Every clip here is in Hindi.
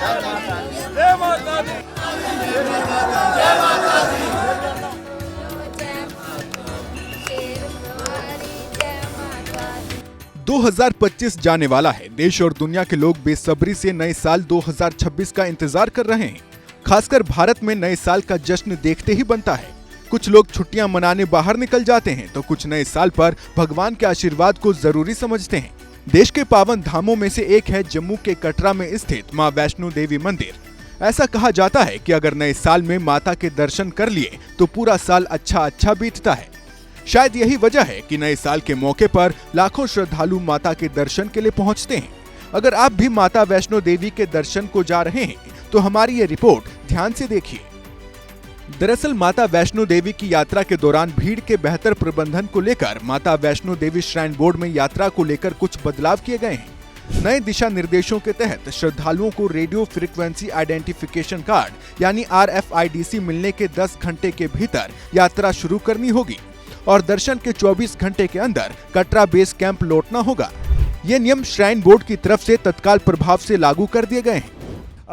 जय माता दी। 2025 जाने वाला है। देश और दुनिया के लोग बेसब्री से नए साल 2026 का इंतजार कर रहे हैं। खासकर भारत में नए साल का जश्न देखते ही बनता है। कुछ लोग छुट्टियां मनाने बाहर निकल जाते हैं तो कुछ नए साल पर भगवान के आशीर्वाद को जरूरी समझते हैं। देश के पावन धामों में से एक है जम्मू के कटरा में स्थित मां वैष्णो देवी मंदिर। ऐसा कहा जाता है कि अगर नए साल में माता के दर्शन कर लिए तो पूरा साल अच्छा बीतता है। शायद यही वजह है कि नए साल के मौके पर लाखों श्रद्धालु माता के दर्शन के लिए पहुंचते हैं। अगर आप भी माता वैष्णो देवी के दर्शन को जा रहे हैं तो हमारी ये रिपोर्ट ध्यान से देखिए। दरअसल माता वैष्णो देवी की यात्रा के दौरान भीड़ के बेहतर प्रबंधन को लेकर माता वैष्णो देवी श्राइन बोर्ड में यात्रा को लेकर कुछ बदलाव किए गए हैं। नए दिशा निर्देशों के तहत श्रद्धालुओं को रेडियो फ्रीक्वेंसी आइडेंटिफिकेशन कार्ड यानी RFIDC मिलने के 10 घंटे के भीतर यात्रा शुरू करनी होगी और दर्शन के 24 घंटे के अंदर कटरा बेस कैंप लौटना होगा। ये नियम श्राइन बोर्ड की तरफ से तत्काल प्रभाव से लागू कर दिए गए हैं।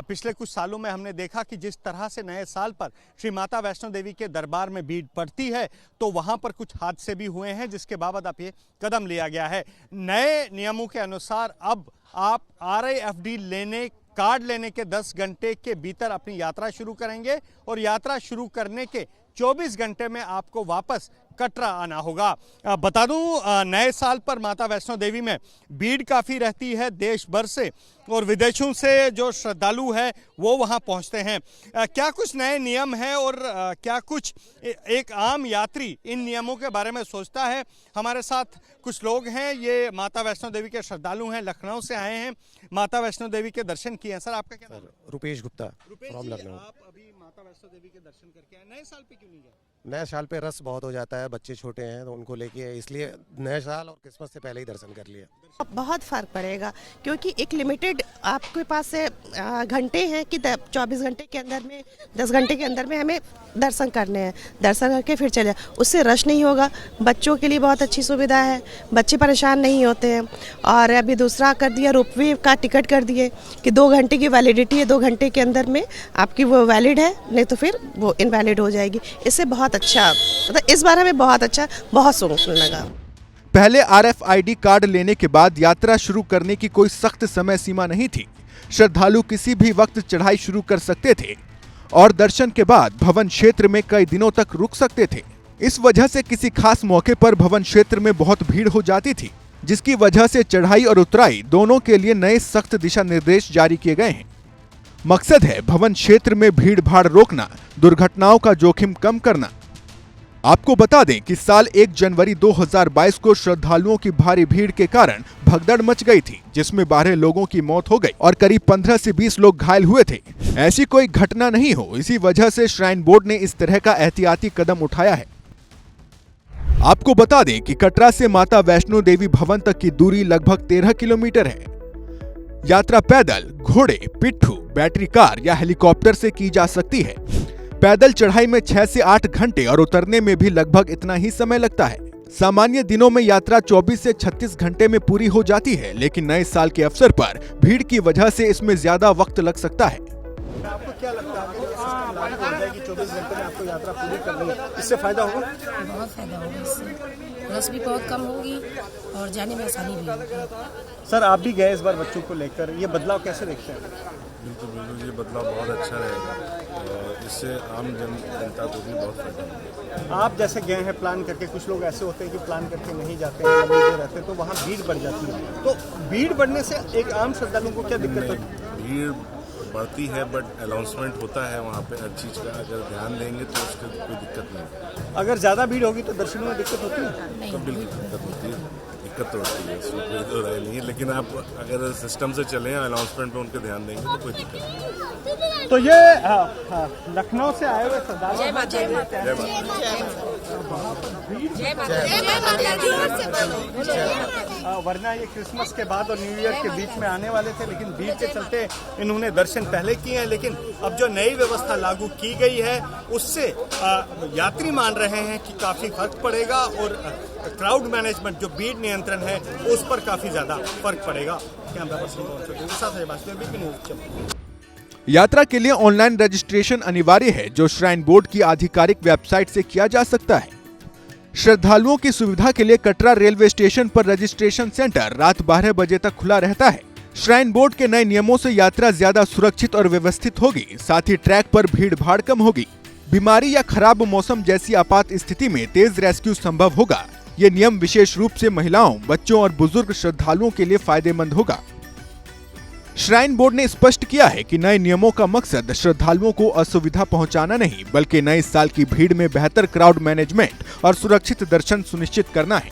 पिछले कुछ सालों में हमने देखा कि जिस तरह से नए साल पर श्री माता वैष्णो देवी के दरबार में भीड़ पड़ती है तो वहां पर कुछ हादसे भी हुए हैं, जिसके बावजूद अब ये कदम लिया गया है। नए नियमों के अनुसार अब आप RIFD कार्ड लेने के 10 घंटे के भीतर अपनी यात्रा शुरू करेंगे और यात्रा शुरू करने के 24 घंटे में आपको वापस कटरा आना होगा। बता दूं, नए साल पर माता वैष्णो देवी में भीड़ काफ़ी रहती है। देश भर से और विदेशों से जो श्रद्धालु हैं वो वहां पहुंचते हैं। क्या कुछ नए नियम हैं और क्या कुछ एक आम यात्री इन नियमों के बारे में सोचता है? हमारे साथ कुछ लोग हैं, ये माता वैष्णो देवी के श्रद्धालु हैं, लखनऊ से आए हैं, माता वैष्णो देवी के दर्शन किए हैं। सर, आपका क्या नाम है? रुपेश गुप्ता फ्रॉम लखनऊ। आप अभी माता वैष्णो देवी के दर्शन करके आए, नए साल पे क्यों नहीं गए? नए साल पे रस बहुत हो जाता है, बच्चे छोटे हैं तो उनको लेके इसलिए नए साल और क्रिसमस से पहले ही दर्शन कर लिया। बहुत फर्क पड़ेगा क्योंकि एक लिमिटेड आपके पास से घंटे हैं कि 24 घंटे के अंदर में 10 घंटे के अंदर में हमें दर्शन करने हैं। दर्शन करके फिर चले, उससे रश नहीं होगा। बच्चों के लिए बहुत अच्छी सुविधा है, बच्चे परेशान नहीं होते हैं। और अभी दूसरा कर दिया, रोपवे का टिकट कर दिए कि 2 घंटे की वैलिडिटी है, 2 घंटे के अंदर में आपकी वो वैलिड है, नहीं तो फिर वो इनवैलिड हो जाएगी। इससे बहुत अच्छा, मतलब इस बारे में बहुत अच्छा, बहुत सुनने लगा। पहले RFID कार्ड लेने के बाद यात्रा शुरू करने की कोई सख्त समय सीमा नहीं थी। श्रद्धालु किसी भी वक्त चढ़ाई शुरू कर सकते थे और दर्शन के बाद भवन क्षेत्र में कई दिनों तक रुक सकते थे। इस वजह से किसी खास मौके पर भवन क्षेत्र में बहुत भीड़ हो जाती थी, जिसकी वजह से चढ़ाई और उतराई दोनों के लिए नए सख्त दिशा निर्देश जारी किए गए हैं। मकसद है भवन क्षेत्र में भीड़ भाड़ रोकना, दुर्घटनाओं का जोखिम कम करना। आपको बता दें कि साल 1 जनवरी 2022 को श्रद्धालुओं की भारी भीड़ के कारण भगदड़ मच गई थी, जिसमें 12 लोगों की मौत हो गई और करीब 15 से 20 लोग घायल हुए थे। ऐसी कोई घटना नहीं हो, इसी वजह से श्राइन बोर्ड ने इस तरह का एहतियाती कदम उठाया है। आपको बता दें कि कटरा से माता वैष्णो देवी भवन तक की दूरी लगभग 13 किलोमीटर है। यात्रा पैदल, घोड़े, पिट्ठू, बैटरी कार या हेलीकॉप्टर से की जा सकती है। पैदल चढ़ाई में 6 से 8 घंटे और उतरने में भी लगभग इतना ही समय लगता है। सामान्य दिनों में यात्रा 24 से 36 घंटे में पूरी हो जाती है, लेकिन नए साल के अवसर पर भीड़ की वजह से इसमें ज्यादा वक्त लग सकता है। आपको क्या लगता है कि 24 घंटे में आपको यात्रा पूरी करनी है, इससे फायदा होगा? बहुत फायदा होगा, इससे रस भी बहुत कम होगी और जाने में आसानी भी होगी। सर, आप भी गए इस बार बच्चों को लेकर, ये बदलाव कैसे देखते हैं? बिल्कुल, ये बदलाव बहुत अच्छा रहेगा और इससे आम जनता को भी बहुत फायदा होगा। आप जैसे गए हैं प्लान करके, कुछ लोग ऐसे होते हैं कि प्लान करके नहीं जाते हैं, लंबे रहते हैं, तो वहाँ भीड़ बढ़ जाती है। तो भीड़ बढ़ने से एक आम श्रद्धालुओं को क्या दिक्कत होती है? भीड़ बढ़ती है बट अनाउंसमेंट होता है वहाँ पे हर चीज़ का, अगर ध्यान देंगे तो उसकी कोई दिक्कत नहीं। अगर ज़्यादा भीड़ होगी तो दर्शनों में दिक्कत होती है? तो बिल्कुल दिक्कत होती है, दिक्कत तो होती है, इसमें कोई तो राय नहीं है। लेकिन आप अगर सिस्टम से चलें, अनाउंसमेंट पे उनके ध्यान देंगे तो कोई दिक्कत नहीं। तो ये लखनऊ से आए हुए श्रद्धालु, वरना ये क्रिसमस के बाद और न्यू ईयर के बीच में आने वाले थे, लेकिन भीड़ के चलते इन्होंने दर्शन पहले किए हैं। लेकिन अब जो नई व्यवस्था लागू की गई है उससे यात्री मान रहे हैं कि काफी फर्क पड़ेगा और क्राउड मैनेजमेंट, जो भीड़ नियंत्रण है, उस पर काफी ज्यादा फर्क पड़ेगा। कैमरा पर्सन के साथ यात्रा के लिए ऑनलाइन रजिस्ट्रेशन अनिवार्य है, जो श्राइन बोर्ड की आधिकारिक वेबसाइट से किया जा सकता है। श्रद्धालुओं की सुविधा के लिए कटरा रेलवे स्टेशन पर रजिस्ट्रेशन सेंटर रात 12 बजे तक खुला रहता है। श्राइन बोर्ड के नए नियमों से यात्रा ज्यादा सुरक्षित और व्यवस्थित होगी, साथ ही ट्रैक पर भीड़ भाड़ कम होगी। बीमारी या खराब मौसम जैसी आपात स्थिति में तेज रेस्क्यू संभव होगा। ये नियम विशेष रूप से महिलाओं, बच्चों और बुजुर्ग श्रद्धालुओं के लिए फायदेमंद होगा। श्राइन बोर्ड ने स्पष्ट किया है कि नए नियमों का मकसद श्रद्धालुओं को असुविधा पहुंचाना नहीं, बल्कि नए साल की भीड़ में बेहतर क्राउड मैनेजमेंट और सुरक्षित दर्शन सुनिश्चित करना है।